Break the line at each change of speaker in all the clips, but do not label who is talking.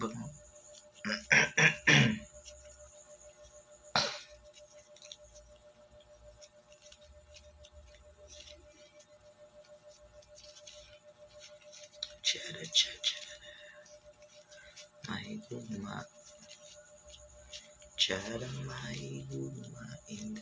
Bango. Chara, chara. May gugma. Chara, may gugma. Inday.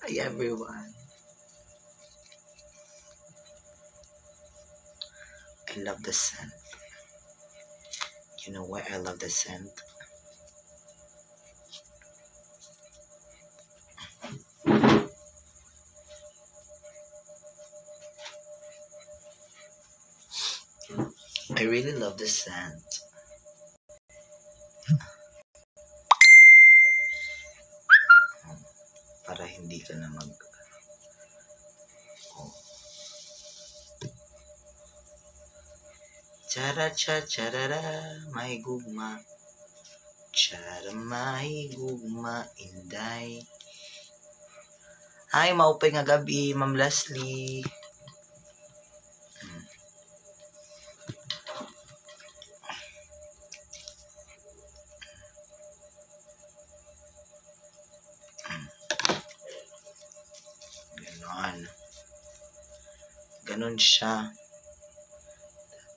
Hi everyone. I love the scent. You know why I love the scent? I really love the scent. Para hindi ka na Chara cha charara, may gugma. Chara may gugma, inday. Hi, maupay nga gabi, Ma'am Leslie. Ganon siya.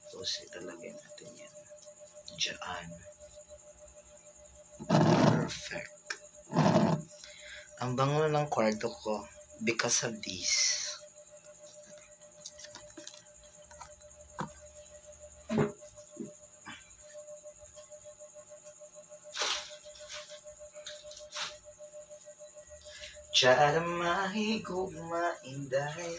Tapos italagay natin yan. Diyan. Perfect. Ang bango ng kwarto ko because of this. Chara mahigugma inday.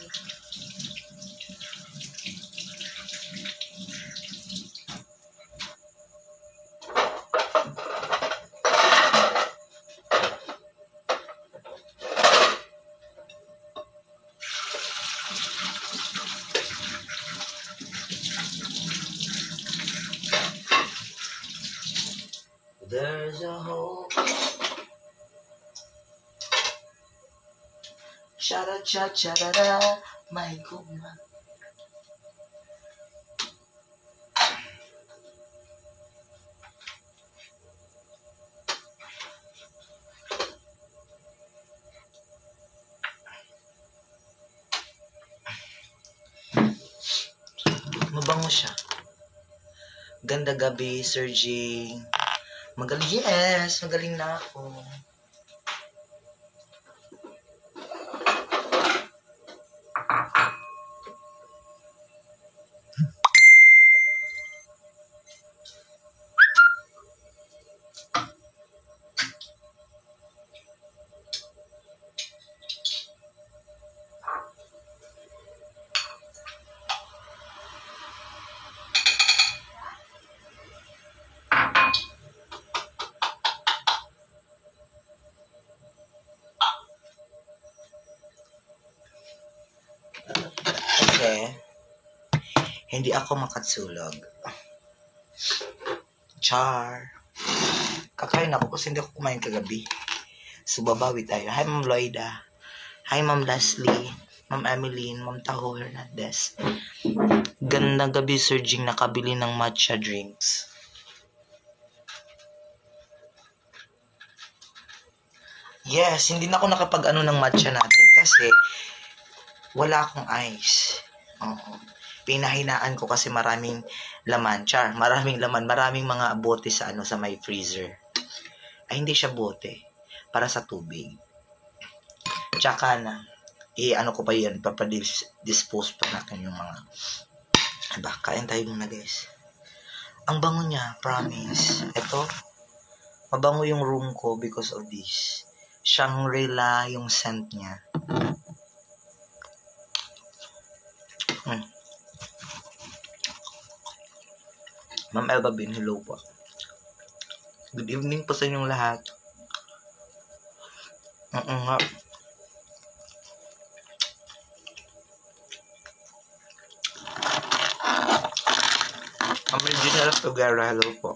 There's a hope. Chara cha charara, may gugma. Mabango siya. Ganda gabi, Sir Jing. Magaling, yes, magaling na ako. Hindi ako makatsulog. Char. Kakain ako kasi hindi ako kumain kagabi. So, babawi tayo. Hi, Ma'am Loida. Hi, Ma'am Leslie. Ma'am Emeline. Ma'am Taho Hernandez. Gandang gabi, Sir Jing, nakabili ng matcha drinks. Yes, hindi na ako nakapag-ano ng matcha natin kasi wala akong ice. Oo. Pinahinaan ko kasi maraming laman. Char, maraming laman. Maraming mga bote sa sa may freezer. Ay, hindi siya bote. Para sa tubig. Tsaka na, ko pa yan. Papadispose pa natin yung mga... Aba, kain tayo muna, guys. Ang bango niya, promise. Ito, mabango yung room ko because of this. Shangri-La yung scent niya. Ma'am Elba Bin, hello po. Good evening po sa inyong lahat. Nga. Ma'am Regina Tugera, hello po.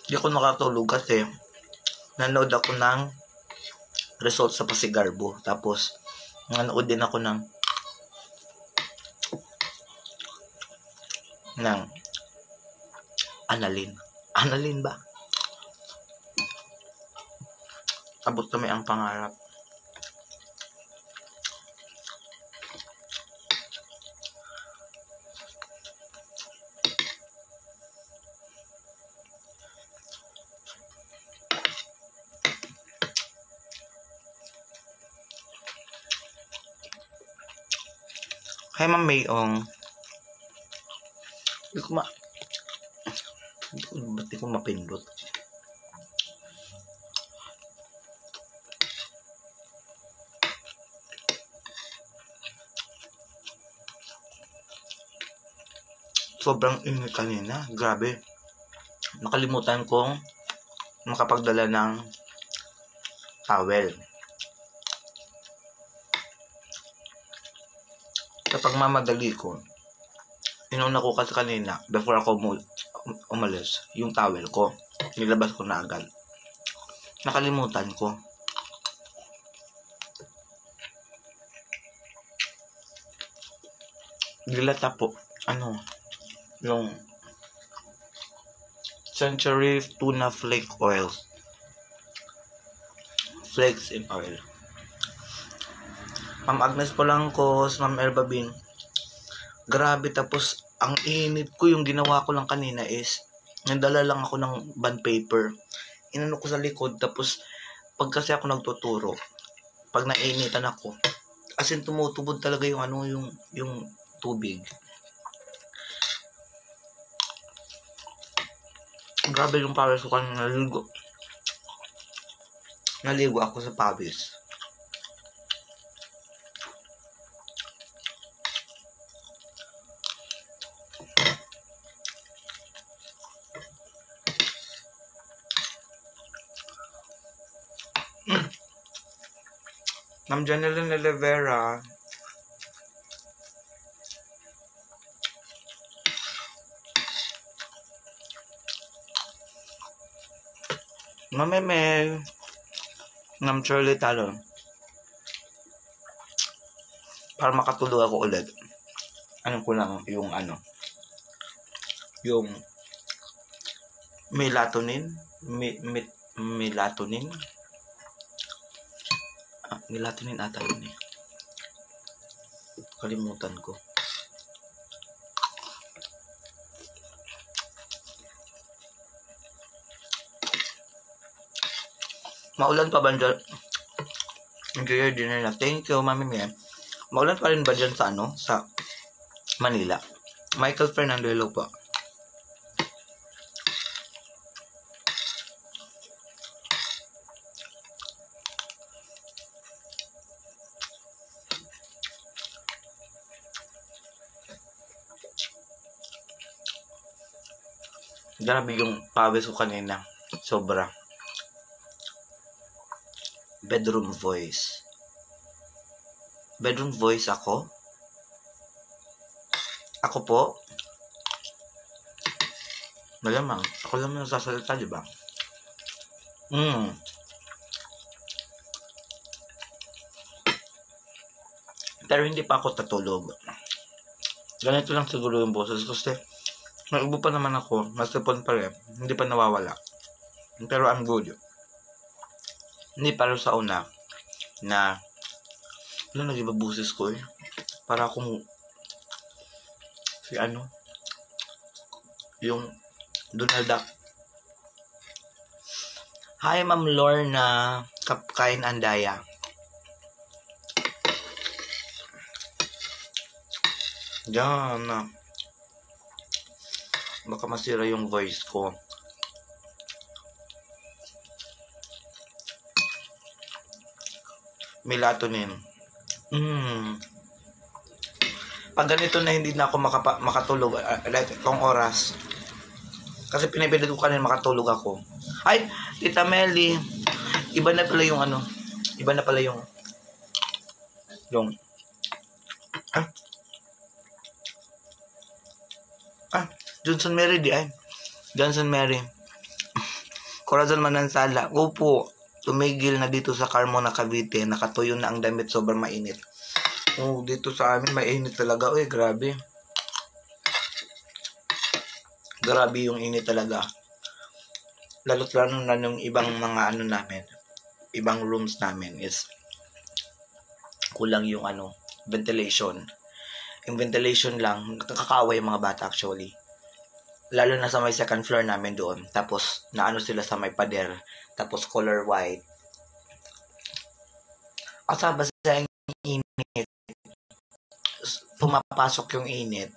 Hindi ako nakatulog kasi nanood ako ng results sa Pasigarbo. Tapos, nanood din ako ng Annalyn. Annalyn ba? Abot kami ang pangarap. Kaya Ma'am Mayong, ba't di ko mapindot? Sobrang init kanina. Grabe. Nakalimutan kong makapagdala ng towel. Kapag mamadali ko, inuna ko kasi kanina, before ako umalis, yung towel ko. Nilabas ko na agad. Nakalimutan ko. Dilata po. Yung Century Tuna Flake Oil. Flakes in oil. Ma'am Agnes Polangcos, Ma'am Elbabin. Grabe, tapos ang init ko. Yung ginawa ko lang kanina is nagdala lang ako ng bond paper. Inano ko sa likod, tapos pag kasi ako nagtuturo, pag nainitan ako, as in tumutubod talaga yung yung tubig. Grabe yung pawis ko kanina. Naligo ako sa pawis. Ma'am Janeline Olivera. Ma'am Emel. Ma'am Shirley Talon. Para makatulog ako ulit. Ko lang yung yung melatonin. Melatonin. Melatonin ata yun eh. Kalimutan ko. Maulan pa ba dyan? Enjoy your dinner na. Thank you, Mami Mia. Maulan pa rin ba dyan sa sa Manila? Michael Fernando, hello po. Grabe yung pawis ko kanina. Sobra. Bedroom voice. Bedroom voice ako? Ako po? Malamang. Ako lang nagsasalita, di ba? Pero hindi pa ako tatulog. Ganito lang siguro yung boses kasi nag-ubo pa naman ako. Masipon pa rin. Hindi pa nawawala. Pero I'm good. Hindi para sa una na nag-iba boses ko eh. Para akong yung Donald Duck. Hi Ma'am Lorna Kapkain Andaya. Diyan na. Baka masira yung voice ko. Melatonin. Pag ganito na hindi na ako makatulog like itong oras. Kasi pinipilit ko kanina makatulog ako. Ay, Tita Melly. Iba na pala yung Iba na pala yung Johnson Mary di ay. Johnson Mary. Corazon Manansala, opo, tumigil na dito sa Carmona, Cavite. Nakatuyo na ang damit, sobrang mainit. Oh, dito sa amin, mainit talaga. Uy, grabe. Grabe yung init talaga. Lalo't lalo na yung ibang mga ano namin, ibang rooms namin is kulang yung ventilation. Yung ventilation lang, nakakaaway yung mga bata actually. Lalo na sa may second floor namin doon. Tapos, naano sila sa may pader. Tapos, color white. Kasama sa init, pumapasok yung init.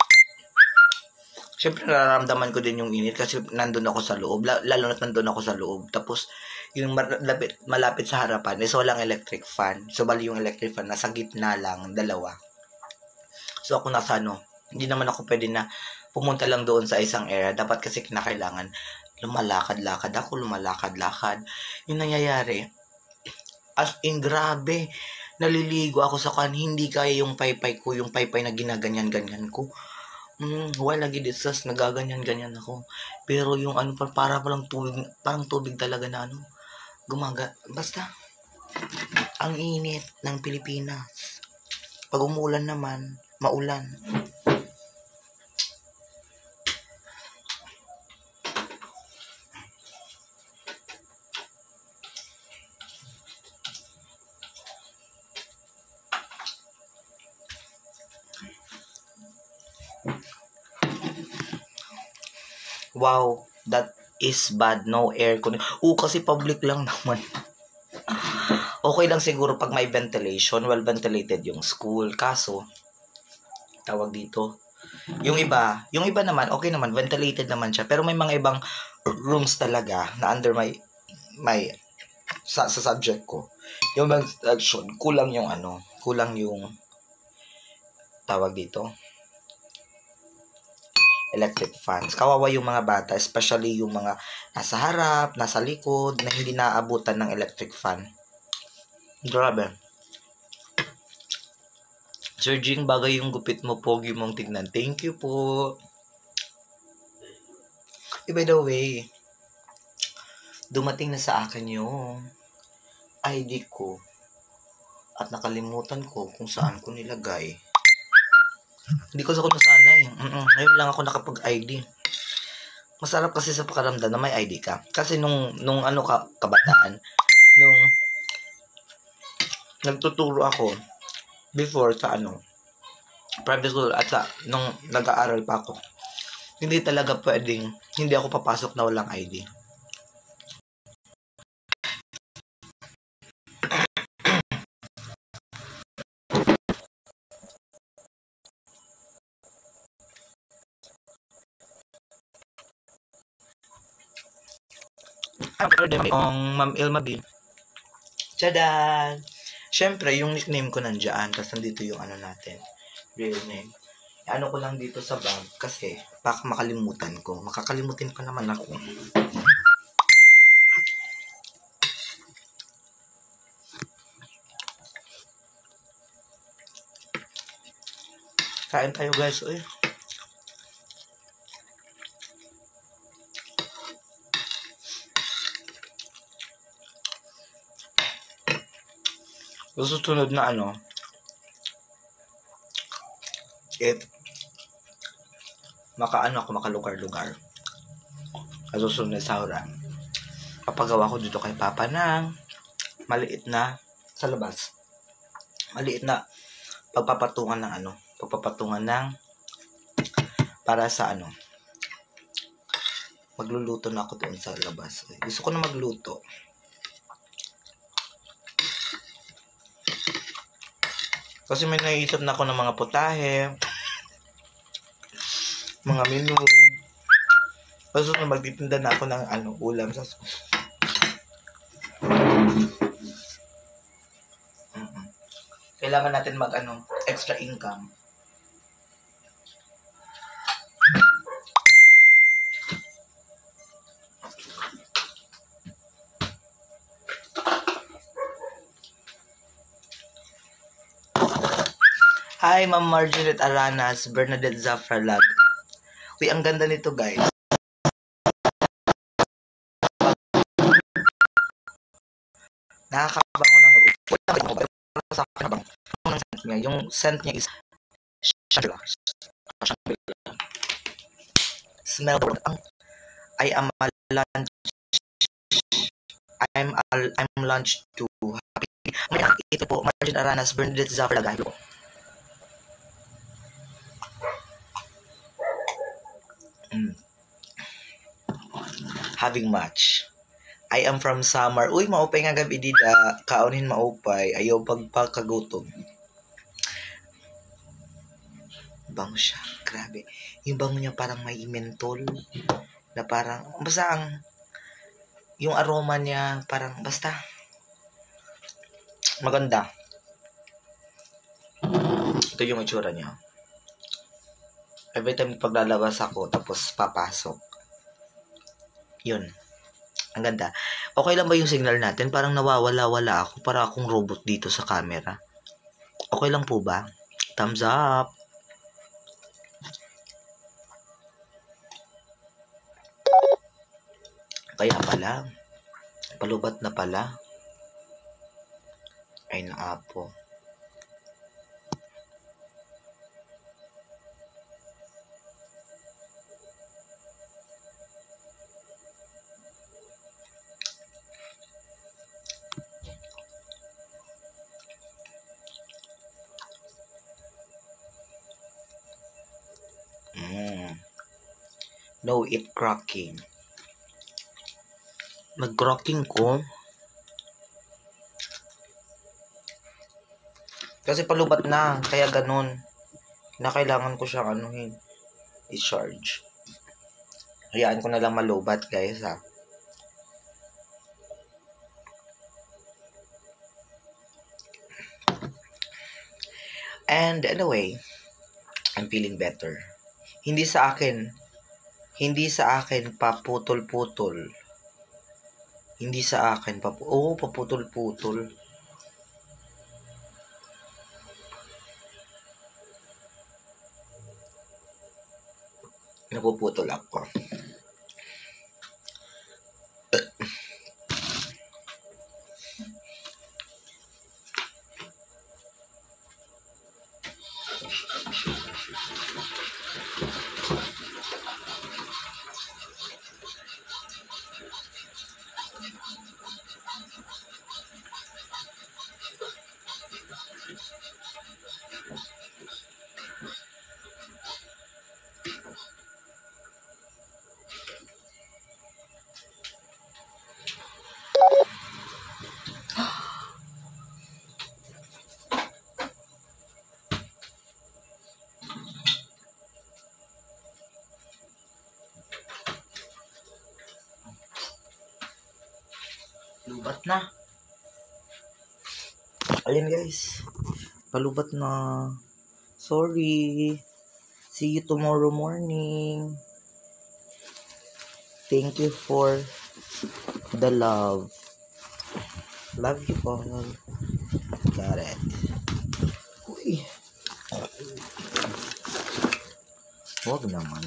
Siyempre, nararamdaman ko din yung init kasi nandun ako sa loob. Lalo na nandun ako sa loob. Tapos, yung malapit sa harapan is walang electric fan. So, bali yung electric fan, nasa gitna lang, dalawa. So, ako nasa hindi naman ako pwede na pumunta lang doon sa isang area. Dapat kasi kinakailangan lumalakad-lakad ako, lumalakad-lakad. Yung nangyayari, as in grabe, naliligo ako sa hindi kaya yung paypay ko, yung paypay na ginaganyan-ganyan ko. Wala gidisas, nagaganyan-ganyan ako. Pero yung para palang tubig, parang tubig talaga na basta, ang init ng Pilipinas. Pag umulan naman, maulan. Wow, that is bad. No aircon. Kasi public lang naman. Okay lang siguro pag may ventilation, well ventilated yung school. Kaso, tawag dito, yung iba naman, okay naman, ventilated naman siya. Pero may mga ibang rooms talaga na under sa subject ko. Yung ventilation, kulang yung tawag dito, electric fans. Kawawa yung mga bata, especially yung mga nasa harap, nasa likod, na hindi naaabutan ng electric fan. Grabe. Sir Jing, bagay yung gupit mo, pogi mong tignan. Thank you po. By the way, dumating na sa akin yung ID ko at nakalimutan ko kung saan ko nilagay. Hindi ko sa kung nasanay. Ngayon lang ako nakapag-ID. Masarap kasi sa pakaramdam na may ID ka. Kasi nung kabataan, nung nagtuturo ako before sa private school at nung nag-aaral pa ako, hindi talaga pwedeng, hindi ako papasok na walang ID. Ma'am Ilma B. Tadaan! Siyempre, yung nickname ko nandiyan, tapos nandito yung natin, real name. Ko lang dito sa bag kasi baka makalimutan ko. Makakalimutin pa naman ako. Kain tayo guys. Uy. Susunod na makalugar-lugar. Susunod na sahuran. Papagawa ko dito kay Papa ng maliit na sa labas. Maliit na pagpapatungan ng para sa magluluto na ako doon sa labas. Gusto ko na magluto. Kasi may naisip na ako ng mga putahe, mga menu. Kasi magtitinda na ako ng ulam sa school. Kailangan natin extra income. Hi, Ma'am Margaret Aranas, Bernadette Zafralag. Uy, ang ganda nito, guys. Nakakabango ng room. Wala ko ba? Pero sa akin nabango. Ang scent niya, yung scent niya is Shangri-La. Shangri-La. Smell the world. I am a lunch. I'm lunch to happy. Ito po, Margin Aranas, Bernadette Zafraga. Having match. I am from summer. Uy, maupay nga gabi dida. Kaunin maupay. Ayaw pagpakagutom. Bango siya. Grabe. Yung bango niya parang may mentol. Na parang, basta yung aroma niya parang, basta, maganda. Ito yung itsura niya. Every time paglalabas ako, tapos papasok. Yun. Ang ganda. Okay lang ba yung signal natin? Parang nawawala-wala ako. Para akong robot dito sa camera. Okay lang po ba? Thumbs up. Kaya pala. Palubat na pala. Ay naapo. No, it cracking. Nag-cracking ko. Kasi palubat na. Kaya ganun. Na kailangan ko siyang anuhin. I-charge. Hayaan ko na lang malubat, guys, ha. And anyway, I'm feeling better. Hindi sa akin paputol-putol. Hindi sa akin paputol-putol. Napuputol ako. Lubat na. Ayan, guys. Palubat na. Sorry. See you tomorrow morning. Thank you for the love. Love you all. Got it. Uy. Huwag naman.